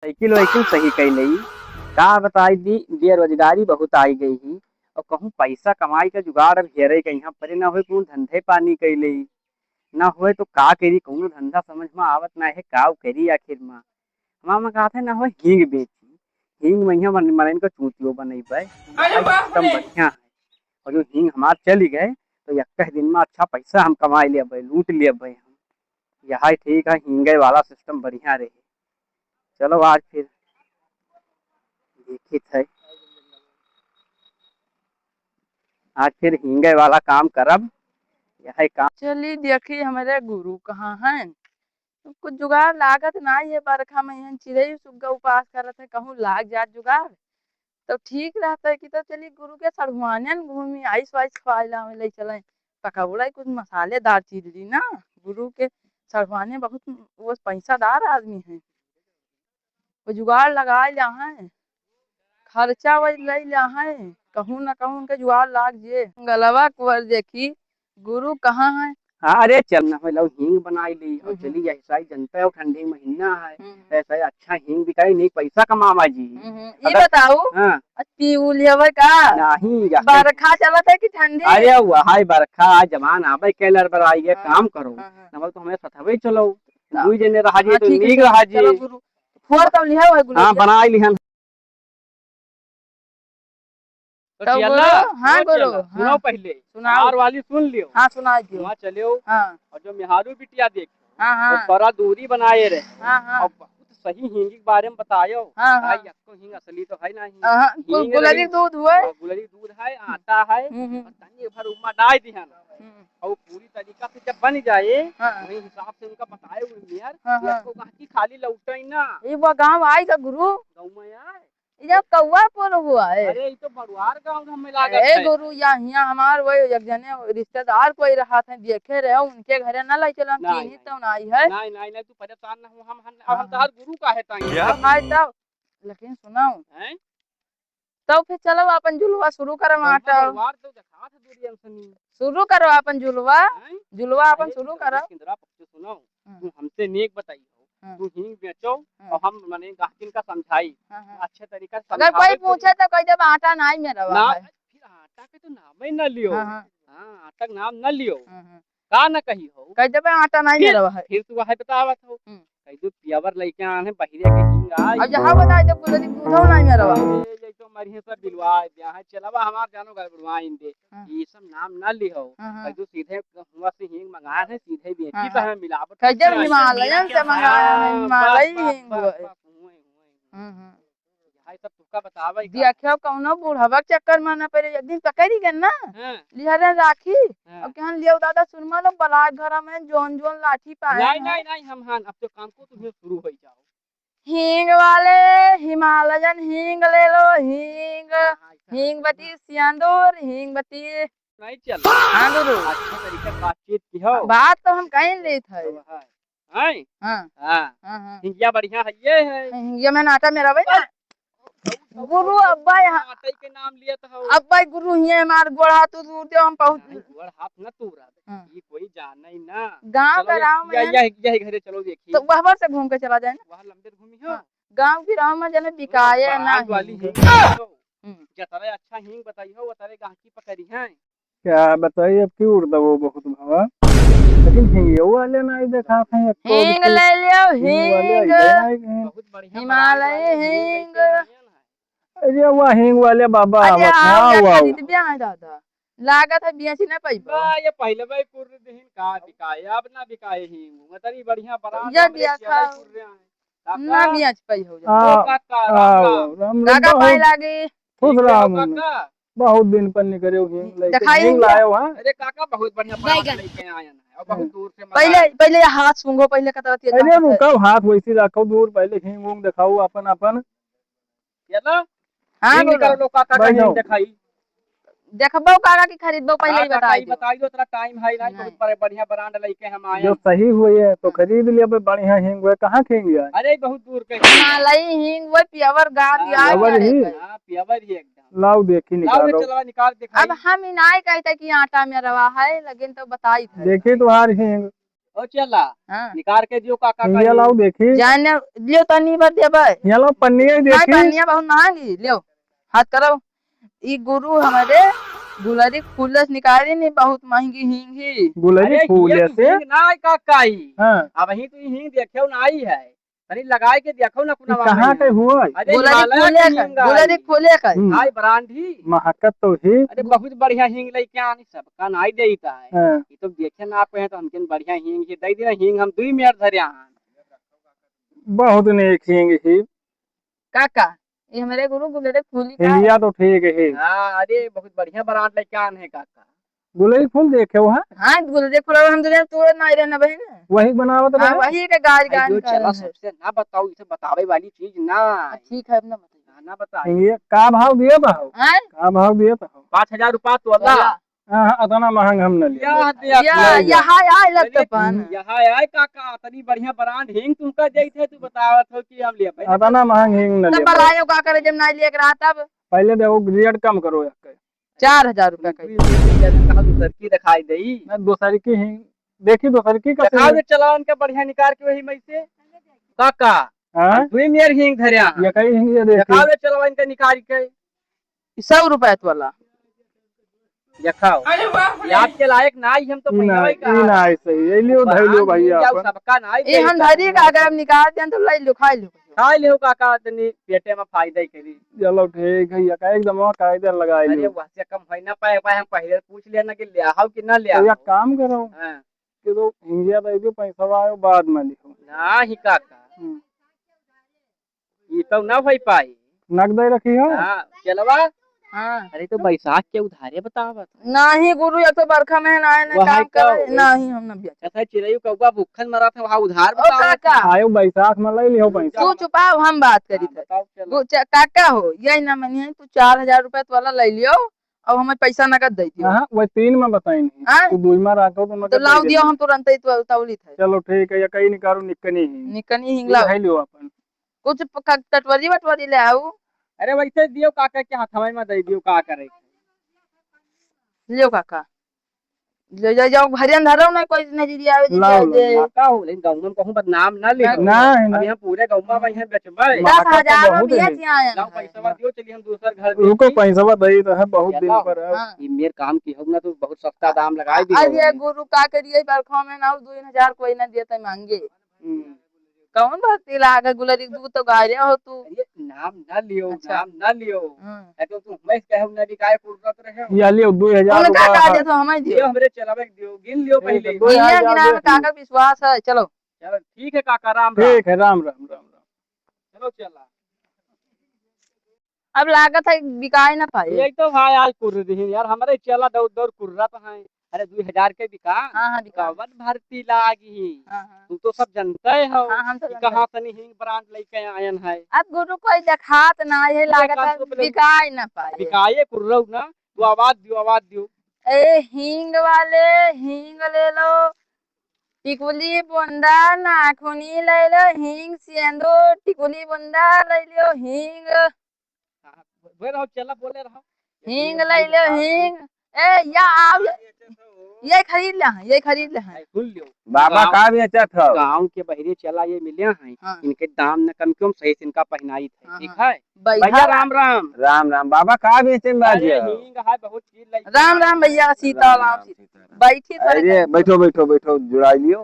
Cycle वाइकिल सही कैले का बताई दी। बेरोजगारी बहुत आई गई ही और कहूँ पैसा कमाई का जुगाड़ अब हेरे के यहाँ परे ना हो कहूँ धंधे पानी कैले ना होए तो का करी कहूँ धंधा समझ में आवत ना है का करी आखिर में हमारा में कहा था ना हो हींग बेची हींग महिया मन का चूतियो बने पे भाई सिस्टम बढ़िया है और जो हींग हमार चली गए तो एक दिन में अच्छा पैसा हम कमा लिए लूट लिए हम यही ठीक है हींगे वाला सिस्टम बढ़िया रहे। चलो आज फिर देखित है आज फिर हींगे वाला काम करब यही काम। चली देखी हमारे गुरु कहाँ हैं। कुछ जुगाड़ लागत ना ये बरखा में यहाँ चिड़ई सुग्गा उपास करत है कहूँ लाग जात जुगाड़ तो ठीक रहता है कि तो चली गुरु के सड़हुआने न घूमी आइस वाइस खवा ले चले पकौड़ा कुछ मसालेदार चीज ली ना। गुरु के सड़हुआने बहुत वो पैसादार आदमी है वो जुगाड़ लगा यहाँ खर्चा वही ले यहाँ कहूँ ना कहूँ उनके जुगाड़ लाग जे गलवा कुंवर देखी गुरु कहाँ है। हाँ अरे चल ना हो हींग बनाई ली और चली ऐसा ही जनता है ठंडी महीना है ऐसा ही अच्छा हींग बिकाई नहीं पैसा कमावा जी। ये बताओ हाँ पीउलियवे का नहीं बरखा चलत है कि ठंडी। अरे वहाई बरखा जमान आवे केलर बराई है काम करो नवल तो हमें सथवे चलो दुई जने रहा जी तो नीक रहा जी। फोड़ तब लिया है गुरु। हाँ बनाई लिहन तो हाँ गुरु सुनो पहले सुनार वाली सुन लियो। हाँ सुना दियो वहाँ चलियो हाँ और जो मेहारू बिटिया देख हाँ हाँ तो बड़ा दूरी बनाए रहे हाँ हाँ और बहुत सही हींग के बारे में बतायो। हाँ हाँ भाई यक्को हींग असली तो है नहीं गुलरी दूध हुए गुलरी दूध है आटा है और तनी भर उमा डाल दिहन और पूरी तरीका से जब बन जाए वही हिसाब से उनका बताए यक्को गांठी खाली लौटे ना ये वो गांव आई का गुरु गाँव में आए ये कौआ पोल हुआ है। अरे ये तो बड़ुआर गाँव में लागत है गुरु यहाँ हमार वही एक जने रिश्तेदार कोई रहा था देखे रहे उनके घरे न लाई चलो चीनी तो आई है नहीं नहीं नहीं तू परेशान ना हो हम तार गुरु का है तब लेकिन सुनाओ तो फिर चलो अपन जुलवा शुरू करो आटा शुरू करो अपन जुलवा अपन शुरू करो। सुनो तू हमसे नेक बताई तू हींग बेचो और हम मने गाहकिन का समझाई अच्छे तरीका से अगर कोई पूछे तो कह जब आटा नहीं मेरा ना फिर आटा के तो नाम ही न लियो। हाँ आटा का नाम न लियो का न कही हो कह जब आटा नहीं मेरा है फिर तू वही बतावत हो कह दू पियावर लइके आने बहिरे के हींग आई अब जहां बताए जब गुलरी दूधो नहीं मेरा ये तो मरिए सब बिलवा यहां चलावा हमार जानो गड़बड़वा इंदे ये सब नाम न लिहो कह दू सीधे हुआ से हींग मंगाए है सीधे बेची तो हमें मिलावट कह जब हिमालयन से मंगाया है हिमालय हींग भाई सब तुका बतावे देखियो कौनो बुढ़वा चक्कर में ना पड़े एक दिन पकड़ी गन ना लिहरे राखी अब कहन लियो दादा सुरमा लो बलाक घर में जोन जोन लाठी पाए नहीं नहीं नहीं हम हां अब तो काम को तुम्हें शुरू हो जाओ हींग वाले हिमालयन हींग ले लो हींग हींग बती सियांदूर हींग बती नहीं चल हां गुरु अच्छे तरीके से बातचीत की हो बात तो हम कहीं ले थे है हां हां हां हिंगिया बढ़िया है ये मैं नाटा मेरा भाई गुरु अब्बा आटे के नाम लिया तो अब्बा गुरु हिये हमार गोड़ हाथ दूर दे हम पहुंच गोड़ हाथ न तूरा ये कोई जान नहीं ना गांव गांव में यही घरे चलो देखिए तो वहां से घूम के चला जाए ना वहां लंबे घूमी हो गांव की राह में जने बिकाए ना वाली जतरे अच्छा हींग बताई हो उतरे गांठी पकड़ी है क्या बताइए अब क्यों उड़ दो बहुत भावा लेकिन हींग वाले नहीं देखा थे हींग ले लियो हींग बहुत बढ़िया हिमालय हींग अरे वो हींग वाले बाबा खरीद भी आए दादा लागत है बेची ना पैबा ये पहले भाई पूर्ण दिन का बिकाए अब ना बिकाए हींग मतरी बढ़िया बरा ये बिया खा ना बेच पई हो जा काका पाई लागी खुश रहा बहुत दिन पर निकले हींग लायो हां अरे काका बहुत बढ़िया बरा लेके आए हैं और बहुत दूर से पहले हाथ सूंघो पहले कतरती अरे रुको हाथ वैसे रखो दूर पहले हींग वूंग दिखाओ अपन अपन ये लो हां बोलो लोग काका का हींग दिखाई देखबो काका की खरीदबो पहले ही बताई दो तेरा टाइम है नहीं बहुत बढ़िया ब्रांड लेके हम आए जो सही हुई है तो खरीद लिया बढ़िया हींग हुए कहां हींग है अरे बहुत दूर के हिमालय हींग वो प्योर गाद यार प्योर ही एकदम लाओ देखी निकालो चलो निकाल दिखाई अब हम इनाय कहते कि आटा में रवा है लेकिन तो बताई थे देखी तुम्हारी हींग ओ चला हाँ निकाल के दियो काका का ये लाओ देखी, जाने लियो तनी बार देबे ये लो पन्नी है नहीं देखी। पनिया बहुत महंगी लियो हाथ करो ई गुरु हमारे गुलरी फूलस निकाली नहीं बहुत महंगी हींग ही गुलरी अरे फूल ये ऐसे। हिंग ना काका ही हाँ, अब ही तो हिंग देखो ना आई है तनी लगाए के देखो ना ये कुनवा कहाँ के में हुआ? अरे गुलरी हिमालय फूले की का हिंग गुलरी आई फूले का आई ब्रांड ही महकत तो ही। अरे बहुत बढ़िया हिंग लेके आनी सबका नाई देता है हाँ, ये तो देखे ना आप हैं तो हमके बढ़िया हिंग ही दे दिना हिंग हम 2 मिनट धरे हैं बहुत नेक हिंग ही। काका ये हमारे गुरु गुलरी फूली का है। हिंगिया तो ठीक है। हाँ अरे बहुत बढ़िया ब्रांड लेके आने है काका गुलरी फूल देखे वहाँ हाँ गुलरी फूल हम तो तू नहीं रहना बहन वही बनावत हाँ रहे। वही के गाज अरे गान जो कर चला रहे हैं। सबसे ना बताओ इसे बतावे वाली चीज ना ठीक है अब ना बताइए ना बता हिंगिया का भाव दिए भाव? हैं का भाव दिए भाव? 5,000 रुपया तो अल्लाह वाला हाँ, इतना महंगा हम न लिए। यहाँ आए लगता पान यहाँ आए काका तनी बढ़िया ब्रांड हिंग तुमका देई थे तू बतावत हो कि हम लिए इतना महंगा हिंग न तब लिए। बलायो का करे जब नहीं लेकर रहा तब पहले देखो रेट कम करो यार। 4,000 रुपया का कहा दूसर की दिखाई देई दोसर की हिंग देखी, दोसर की दिखाओ कैसे? दे चलान के बढ़िया निकाल के वही में से काका हाँ, 2 मिनट हिंग धरे ये कई हिंग ये देखी। दिखाओ दे चलान के निकाल के 100 रुपया वाला दिखाओ ये आपके लायक ना ही हम तो ई ना, पहिया ई ना ऐसे ही। ये लियो धैलियो भैया अपन। सबका ना ये हम धरी का अगर हम निकाल दें तो ले लो खा लो खा लियो काका तनी पेटे में फायदा करी चलो ठीक है, ये एकदम कायदे लगाए अरे लियो। वहाँ से कम होई ना पाए हम पहले पूछ लेना कि ले आओ कि ना ले तो आओ ये काम करो हाँ, कि तो हिंगिया दे दियो, पैसा आयो बाद में लिखो। ना ही काका ये तो ना हो पाई नगद रखी है। हाँ चलवा हाँ अरे तो बैसाख के उधारे बतावत नहीं गुरु एक तो बरखा में ना ना वहाँ काम का करे नहीं हम ना बेच ऐसा चिड़ैया कौवा भूखन मरा था वहाँ उधार ओ बतावत काका आयो बैसाख में ले लियो पैसा। तू छुपाओ हम बात करी थे बताओ चलो काका हो यही ना मनिए तू 4,000 रुपया वाला ले लियो और हमें पैसा नगद दे दियो हाँ, वही 3 में बताएंगे। हाँ? तू 2 में रखो तो नगद तो लाओ दे दियो देना। हम तुरंत ही तो तौली थे चलो ठीक है, ये कहीं निकालो निकनी ही निकनी हिंगला है लियो अपन। कुछ टटवरी वटवरी ले आओ अरे वैसे दियो काका के हाथ में दे दियो का करे लियो काका ले जाओ भरियन धरो ना कोई नजरिया आवे जी लाओ, दे काका हो लेकिन गाँव में कहूँ बदनाम ना ले नहीं अभी हम पूरे गाँव में बेचबे 10,000 में बहुत है। बेच आए लाओ पैसा दियो चलिए हम दूसर घर रुको, देखी। पैसा दे तो है, बहुत दिन चलो। पर है। हाँ ये मेरे काम की हो ना तो बहुत सस्ता दाम लगाई दी अरे गुरु का करिए बरखा में ना 2,000 कोई ना देते मांगे कौन भक्ति लागे गुलरी तू तो गाय हो तू अरे नाम ना लियो अच्छा। नाम ना लियो हाँ। तो तुम हमें कहू ना दिखाए पूर्वत रहे ये लियो 2000 उनका रुपया का है। दे तो हमें दियो दियो हमरे चलावे के दियो गिन लियो ठीक है, पहले 2000 गिना गिना में देख लियो। काका विश्वास है चलो चलो ठीक है काका राम राम ठीक है, राम राम राम राम। चलो चला अब लागत है बिकाए ना पाए यही तो भाई आज कुर्र रही यार हमारे चला दौड़ दौड़ कुर्रा तो है अरे 2,000 के बिका हाँ हाँ बिका कवन भर्ती लागी हाँ हाँ तू तो सब जानते हो हाँ, हम तो कि जानते कहाँ तनी हिंग ब्रांड लेके आयन है अब गुरु कोई देखात ना ये लागत है बिकाए ना पाए बिकाए कुर्रो ना तू आवाज दियो ए हींग वाले हींग ले लो टिकुली बुंदा नाखूनी ले लो हींग सिंदूर टिकुली बुंदा ले लो हींग बोल रहो चला बोले रहो हींग ले लो हींग ए या आओ ये खरीद ले हाँ, ये खरीद ले हाँ। सुन लियो बाबा का बेचत हो? गाँव के बहरे चला ये मिले हैं हाँ। इनके दाम न कम क्यों सही से इनका पहनाई थे हाँ, ठीक है भैया भैया राम राम राम राम। बाबा का बेचे में बाजी अरे हो? हींग है बहुत चीज लगी राम राम भैया सीताराम बैठी थोड़े अरे बैठो बैठो बैठो, जुड़ा लियो।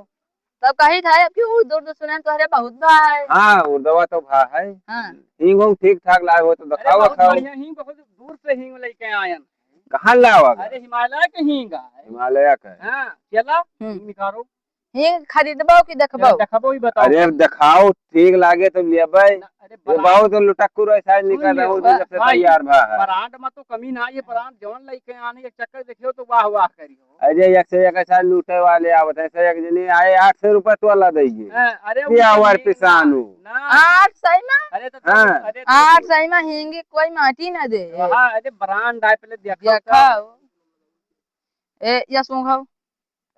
तब कही था क्यों दूर दूर सुने तो अरे बहुत भाई हाँ, उर्दवा तो भा है। हाँ हिंग उंग ठीक ठाक लाए हो तो अरे दिखाओ बहुत खाओ। बढ़िया हींग बहुत दूर से हींग लेके आयन कहाँ लाओ? अरे हिमालय के हींग है हिमालय का। हाँ चला हम्म। निकालो हिंग खरीदबो कि देखबो देखबो ही बताओ अरे दिखाओ, ठीक लागे तो लेबै। अरे ये बहुत लुटक्कू ऐसा निकल रहा हूँ जब से तैयार भा है। ब्रांड में तो कमी ना है ब्रांड जवन लेके आने के चक्कर देखियो तो वाह वाह करियो अरे एक से एक ऐसा लूटे वाले आवत है, से एक जनी आए 800 रुपए तो अल्लाह देगी। अरे क्या वार पिसानू। ना 8 सही में अरे तो हाँ। अरे 8 सही में हिंगी कोई माटी ना दे हाँ अरे ब्रांड आए पहले देखो देखाओ ए या सुंघाओ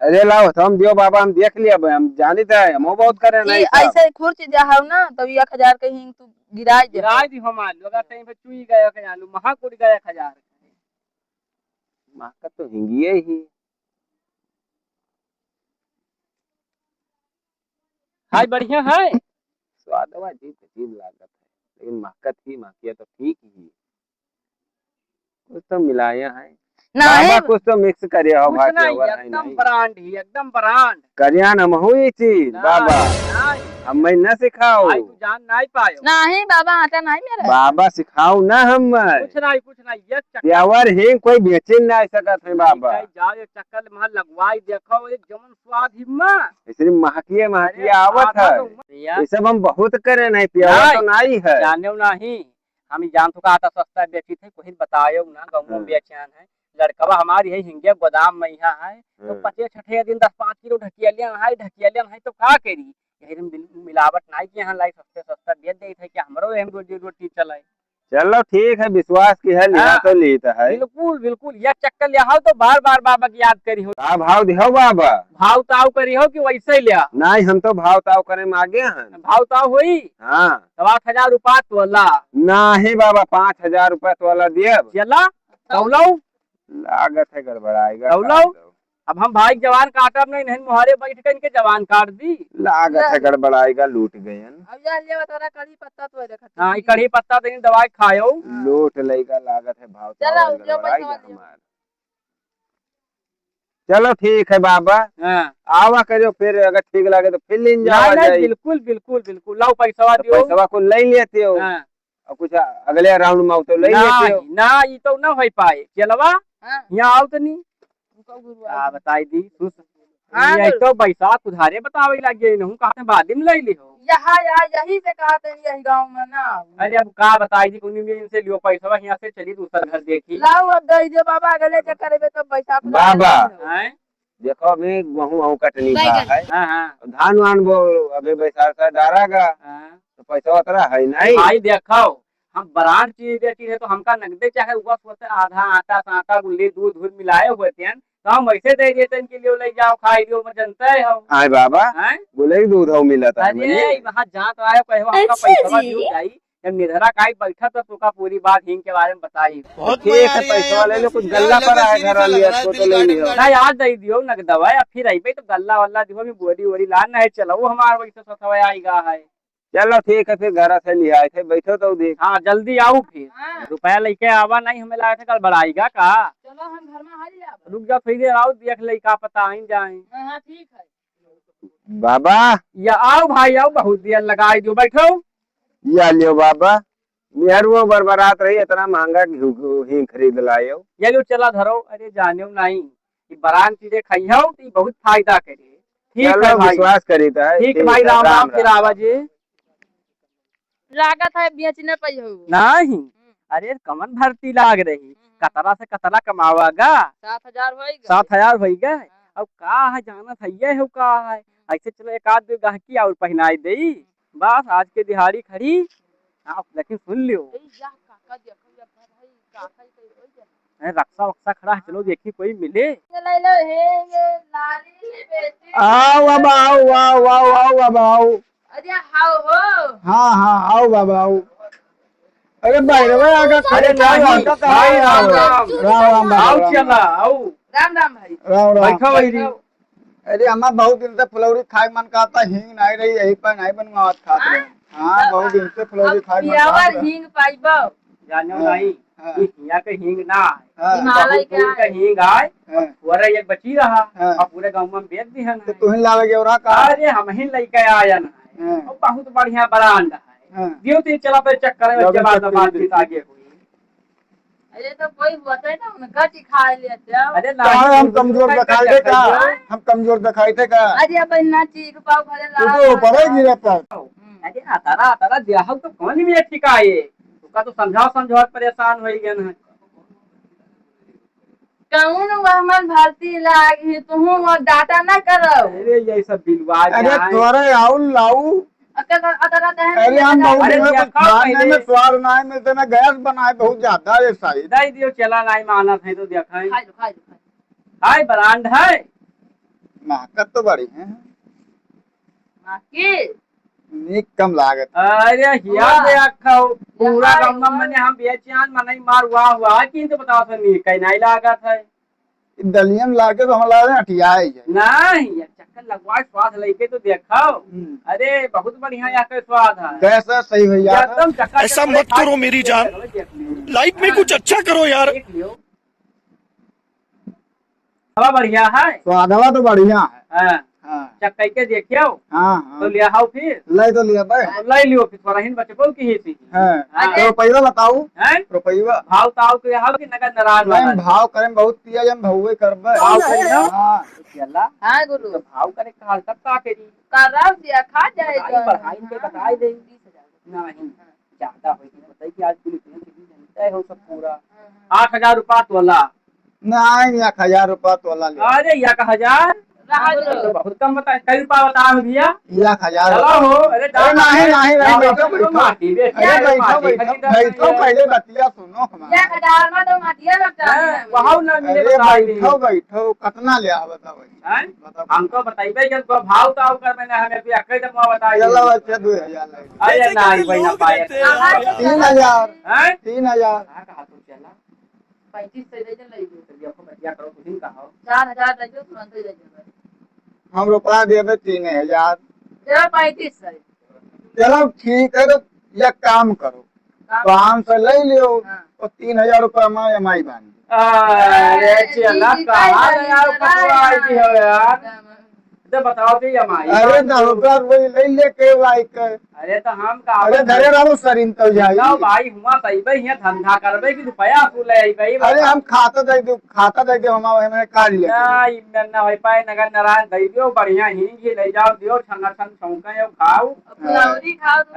अरे लाओ तो हम दियो बाबा, हम देख लिया भाई, हम जानी था हम बहुत करे ई नहीं सब। ऐसे खुर्च जाहौ ना तब 1,000 के हिंग तू गिराई दे गिराय दी हम आलू अगर कहीं पे चुई गया के आलू महा कुड़ गया 1,000 माँ का तो हिंगिए ही। खाई बढ़िया है। स्वादवा अजीब अजीब लागत है, लेकिन महकत ही महकिया तो ठीक ही। कुछ तो मिलाया है नहीं बाबा, कुछ तो मिक्स करे हो कुछ भाई नहीं, फ्लेवर है एकदम नहीं। ब्रांड ही, एकदम ब्रांड। करिया न महू ये चीज बाबा, नहीं हम मैं न सिखाओ भाई, तू जान नहीं पायो। नहीं बाबा आटा नहीं मेरा। बाबा सिखाओ ना हम कुछ नहीं ये चक्कर प्यावर ही कोई बेचे ना सकत है बाबा। जाओ ये चक्कर वहाँ लगवाई देखो, एक जमन स्वाद हिम्मा। इसलिए महकिया महकिया आवत है। भैया ये सब हम बहुत करे नहीं, प्यावर तो नहीं है। जाने नहीं, हम ही जान तो का आटा सस्ता बेची थे, कोई बतायो ना गाँव में बेचान है। लड़कवा हमारी है हिंगे गोदाम में यहाँ है, तो 5-6 दिन 10-5 किलो ढकियालियन है तो का करी। यही मिलावट नहीं कि यहाँ लाई सस्ते सस्ता बेच दे थे कि हमरो एम रोजी रोटी चले। चलो ठीक है, विश्वास की है लिया तो लीता है। बिल्कुल बिल्कुल, यह चक्कर लिया हो तो बार बार बाबा की याद करी हो। का भाव दिहो बाबा? भाव ताव करी हो कि वैसे ही लिया? नहीं, हम तो भाव ताव करे में आगे हैं। भाव ताव हुई हाँ 8,000 रुपया तोला। नहीं बाबा, 5,000 रुपया तोला दिए। चला तौलो, लागत है गड़बड़ाएगा। तौलो। अब हम भाई जवान काटब नहीं मुहारे बैठ कर इनके जवान काट दी। लागत है गड़बड़ाएगा, लूट गए। अब यार ये बता रहा कड़ी पत्ता तो रखा। हाँ कढ़ी पत्ता तो दवाई खायो। लूट लेगा, लागत है भाव चलो, ताव जो गड़बड़ाएगा पैसा हमारा। चलो ठीक है बाबा, हाँ आवा करो, फिर अगर ठीक लगे तो फिर लेन नहीं जाओ। बिल्कुल बिल्कुल बिल्कुल, लाओ पैसा तो दियो। पैसा को ले लेते हो हाँ। और कुछ अगले राउंड में तो ले लेते हो। ना ये तो ना हो पाए। चलवा हाँ यहाँ आओ तो नहीं बताई दी हाँ, तो बैसाख उधारे बतावे लगे नहूं कहा बाद में ले लियो। यहाँ यही से कहा थे यही गाँव में ना। अरे अब का बताई दी कुनी में इनसे लियो पैसा, यहाँ से चली दूसरा घर देखी। लाओ अब दे दो बाबा, अगले चक्कर में तो पैसा बाबा हैं? देखो अभी गेहूँ कटनी का है, हाँ हाँ धान वान वो अभी बैसाख से डारागा हाँ। तो पैसा उतरा है नहीं। भाई देखो हम ब्रांड चीज बेची है तो हमका नगदे चाहे ऊपर सोते आधा आटा साटा गुल्ली दूध दूध मिलाए हुए थे तो हम वैसे दे देते इनके लिए ले जाओ खाई लियो मैं जनता है हम। आए बाबा हैं? बोले दूध हो मिला था। अरे वहाँ जहाँ तो आयो कहो हमका पैसा दियो जाई। जब निधरा काई बैठा तो तुका पूरी बात हिंग के बारे में बताई। ठीक है, पैसा ले लो, कुछ गल्ला पर आए घर लिया तो ले लियो। ना याद दे दियो नगदवा या फिर आई तो गल्ला वल्ला दियो में बोरी वोरी लान नहीं चलो हमारा वैसे ससवा आएगा है। चलो ठीक है, फिर घर से ले आए थे, बैठो तो देख। हाँ जल्दी आओ फिर। हाँ। रुपया लेके आवा नहीं, हमें लगा था कल बढ़ाएगा का। चलो हम घर में हाल जाओ। रुक जा थोड़ी देर आओ देख ले का पता आई जाए। हाँ ठीक है। बाबा या आओ भाई आओ, बहुत देर लगाई दो बैठो। या लियो बाबा, मेहरुआ बरबरात रही, इतना महंगा ही खरीद लायो। ये लो चला धरो। अरे जाने नहीं कि बरान चीजें खाइयो तो बहुत फायदा करे। ठीक है भाई, विश्वास करी था। ठीक है भाई, राम राम फिर आवाजे। लागत है बेचने पे हो नहीं अरे कमन भर्ती लाग रही, कतरा से कतरा कमावागा। 7,000 होएगा। 7,000 हो गए। अब का है जाना था ये हो का है, ऐसे चलो एक आध दो गहकी और पहनाई दे बस आज के दिहाड़ी खड़ी। आप लेकिन सुन लियो काका देखो या भाई काका ही कोई हो जाए। रक्षा वक्सा खड़ा है, चलो देखी कोई मिले। ले लो हे लाली बेटी। आओ बाबा, आओ आओ आओ आओ बाबा आओ। अरे हाउ हो। हाँ हाँ आओ बाबा आओ। अरे भाई रे आगे खड़े नहीं भाई, राम राम राम आओ चला आओ। राम राम भाई। राम बैठो वही। अरे हमारा बहुत दिन से फुलौरी खाए मन करता, हिंग नहीं रही, यही पर नहीं बनवावत खाते रहे। हाँ बहुत दिन से फुलौरी खाए मन पियावर करता। हिंग पाइबो। जानो नहीं हाँ। यहाँ के हिंग ना है, हिमालय के बहुत दूर का हिंग आए हाँ। पूरा एक बची रहा हाँ। और पूरे गाँव में बेच दी है। तो तुम्हें लावे और का। अरे हम ही लेके आयन है हाँ। और बहुत बढ़िया ब्रांड है। हाँ। दियो तो चला पे चक्कर में उसके बाद बातचीत आगे हुई। अरे तो कोई होता है ना उनका खा लेते हो। अरे कहाँ हम कमजोर दिखाई थे का? हम कमजोर दिखाई थे का? अरे अब ना चीख पाओ घरे तू ला। तो ऊपर ही गिरता। अरे आतारा देह तो कौन भी ठिकाए तुका तो समझाओ परेशान हो गए हैं। कौन वहमन भारती लागी तुम और डाटा ना करो। अरे ये सब बिलवा अरे तोरे आओ लाऊ। अरे हम बहुत अरे दिन में क्या कुछ खाने पहले? में स्वाद नहीं मिलते ना, गैस बनाए बहुत ज्यादा है साइज। दे दियो चला नहीं मानत है तो देखें। खा लो खा लो। हाय ब्रांड है महकत तो बड़ी है, माकी नीक कम लागत। अरे हिया दे अखो पूरा गांव में मैंने हम बेचान मने मार हुआ कि तो बताओ तो नहीं कहीं नहीं लागत है। दलियन लाके तो हम लागे हटियाए जाए। नहीं यार चक्कर लगवाए स्वाद लेके तो देखो। अरे बहुत बढ़िया यहाँ का स्वाद है कैसा सही भैया एकदम चक्कर। ऐसा मत करो मेरी जान, लाइफ में कुछ अच्छा करो यार। देख लियो हवा बढ़िया है। स्वादवा तो बढ़िया है। हाँ हाँ चक्कर के देखियो हाँ तो लिया आओ फिर ले तो लिया भाई। ले लियो फिर थोड़ा ही बचबो की ही हाँ हाँ। तो रुपया बताऊ। हैं रुपया भाव ताव के यहाँ की नगद नाराज नहीं भाव करें बहुत पिया जन भौवे करबे। भाव करी ना हाँ चला हाँ गुरु तो भाव करे काल तब का करी कराव दिया खा जाए बढ़ाई के बताई दे 20,000 नहीं ज्यादा होई थी बताई कि आज पुलिस ने जनता है हो सब पूरा 8,000 रुपया तोला। नहीं 1,000 रुपया तोला ले। अरे 1,000 तो बहुत कम बताए कई रुपया बता भैया 1,000 चलो हो। अरे नहीं बैठो बैठो माटी बेच अरे बैठो पहले बतिया सुनो हमारा। 1,000 में तो माटिया लगता है। वहां ना मिले अरे बताई बैठो बैठो कितना ले बताओ। हमको बताइए जब भाव ताव कर मैंने हमें भी अकई तक बताई। चलो बच्चे 2,000 ले। अरे नहीं भाई ना पाए 3,000 हैं 3,000 कहा तो चला 35 से ले ले लो। चलिए आपको बतिया करो कुछ दिन कहो 4,000 ले जो तुरंत ले जाओ। हम रुपया देवे 3,000। चलो 35 से चलो ठीक है तो एक काम करो 500 ले लियो और 3,000 रुपया मैं EMI बांध। अरे चला कहाँ गया पकवाई की हो यार तो बताओ तो हमारी। अरे 10,000 रुपये ले लेके लाइक। अरे तो हम का अरे धरे रहो सरिन तो जाई। भाई हुआ सही भाई यहाँ धंधा करबे कि रुपया फूल है भाई। अरे हम खाता दे दो हमारे काट लिया। नहीं ना हो पाए नगर नारायण दे दियो बढ़िया हिंग ले जाओ दियो ठंडा ठंड छौंका खाओ फुलौरी खाओ तो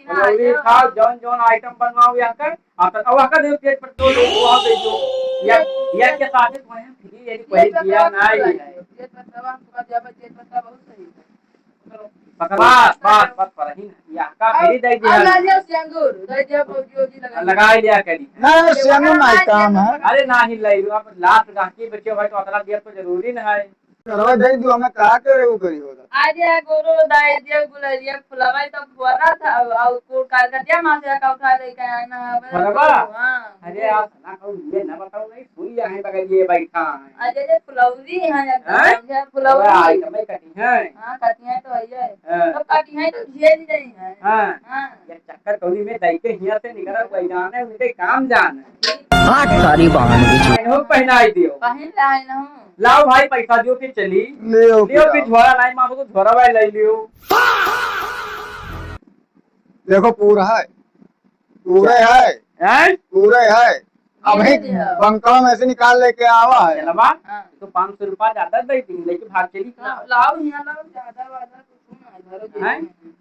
फुलौरी खाओ जौन जौन आइटम बनवाओ यहाँ कर और वहाँ का पेट पर तो वहाँ दे दो या के साथ तुम्हें फ्री यानी कोई दिया नहीं बकवास बात मत करही यहाँ का फ्री दे दिया लगा दिया करी। नहीं सेनु नहीं काम है। अरे नहीं ले लो अब लास्ट गाकी बच्चे भाई तो अतरा दिया तो जरूरी न है। करवा दे दो हमें कहा करे वो करी होगा। आज या गुरु दाई दिया गुलरिया फुलवाई तो फुआरा था और को कलकतिया मां से का उठा ले के आना फुलवा हां। अरे आप ना कहूं ये ना बताओ नहीं सुई है बगल ये बैठा है। अजय ये फुलौरी है हैं? फुलौरी आई हमें कटी है। हां कटी है तो है हाँ। तो काटी है तो झेल नहीं है। हां हां ये चक्कर कोनी में दई के हिया से निकल गई जाने उनके काम जान हाथ सारी बहाने की इनको पहनाई दियो पहन लाए ना लाओ भाई पैसा दियो फिर चली लियो लियो फिर झोरा नहीं मांगो तो झोरा भाई ले लियो। देखो पूरा है पूरे है हैं पूरे है अभी बंका में से निकाल लेके आवा है। चलवा हां तो 500 रुपया ज्यादा दे दी लेके भाग चली लाओ यहां लाओ ज्यादा वाला कुछ ना हैं?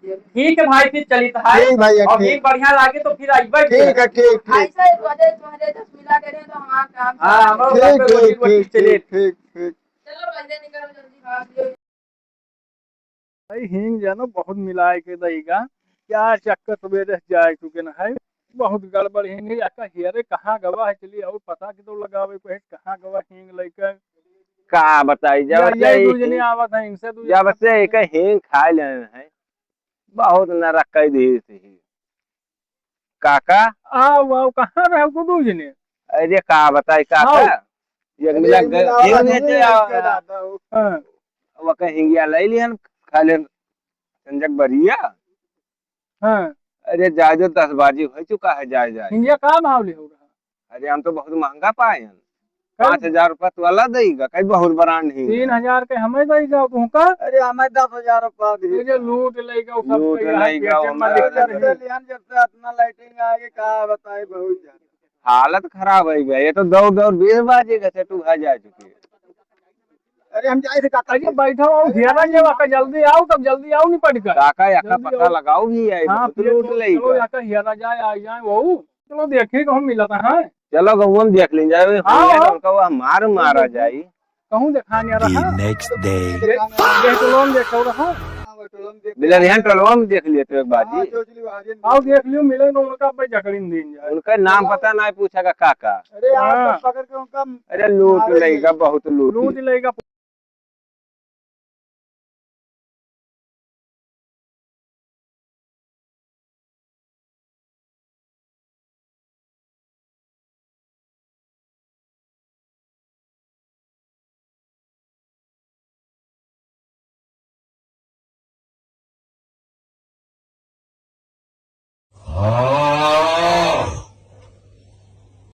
ठीक है भाई फिर चली तो है ठीक भाई और ठीक फिर बढ़िया लागे तो फिर आइबे ठीक है ठीक ठीक ऐसा वजह तुम्हारे 10 मिला करे तो हमारा काम हां हम ठीक लोग ठीक ठीक चले ठीक ठीक। चलो पहले निकलो जल्दी भाग लो। भाई हींग जानो बहुत मिलाए के देगा क्या चक्कर सवेरे जाए चुके न है बहुत गड़बड़ हींग है आपका हेरे कहाँ गवा है चलिए और पता कि तो लगावे को है कहाँ गवा हींग लेकर का बताई जब ये दूजने आवत है इनसे दूजने जब से एक हिंग खा ले है बहुत नरक कई दी थी काका। आओ आओ कहाँ रहे को दूजने अरे का बताई काका ये मिला हिंग ने हाँ वो का हिंगिया ले लिहन खा ले संजक बढ़िया। हाँ अरे जायजो 10 बाजी हो चुका है जाय जाय। हिंगिया कहाँ भाव ले हो रहा अरे हम तो बहुत महंगा पाए हैं 5,000 रुपया तो वाला देगा कई बहुत ब्रांड ही 3,000 के हमें देगा तुमका अरे हमें 10,000 रुपया ये जो लूट लेगा वो सब लूट पे यहाँ लेगा, पेटे में हमारा लिखकर ही। जब से इतना लाइटिंग आगे कहा बताए बहुत ज्यादा हालत खराब हो गई ये तो दौड़ दौड़ 20 बाजी का सेटू भा जा चुकी है। अरे हम जाए थे काका अरे बैठो आओ घेरा के वाका जल्दी आओ तब जल्दी आओ नहीं पड़कर काका या का जल्दी पता आओ। लगाओ भी है हाँ बहुत फिर लूट चलो लेगा। यहाँ का हेरा जाए आ जाए वो चलो देखिए कहूँ मिला था है चलो गहुआ में देख ली जाए हाँ। उनका मार मारा जाई। कहूँ दिखाने रहा नेक्स्ट डे ये तो लोन देखो रहा बिलर यहाँ टोलवा में देख लिए तो एक बाजी आओ देख लियो मिले तो उनका भाई जकड़ीन दिन जाए उनका नाम पता नहीं पूछा का काका। अरे हाँ। आप पकड़ के उनका अरे लूट लेगा बहुत लूट लूट लेगा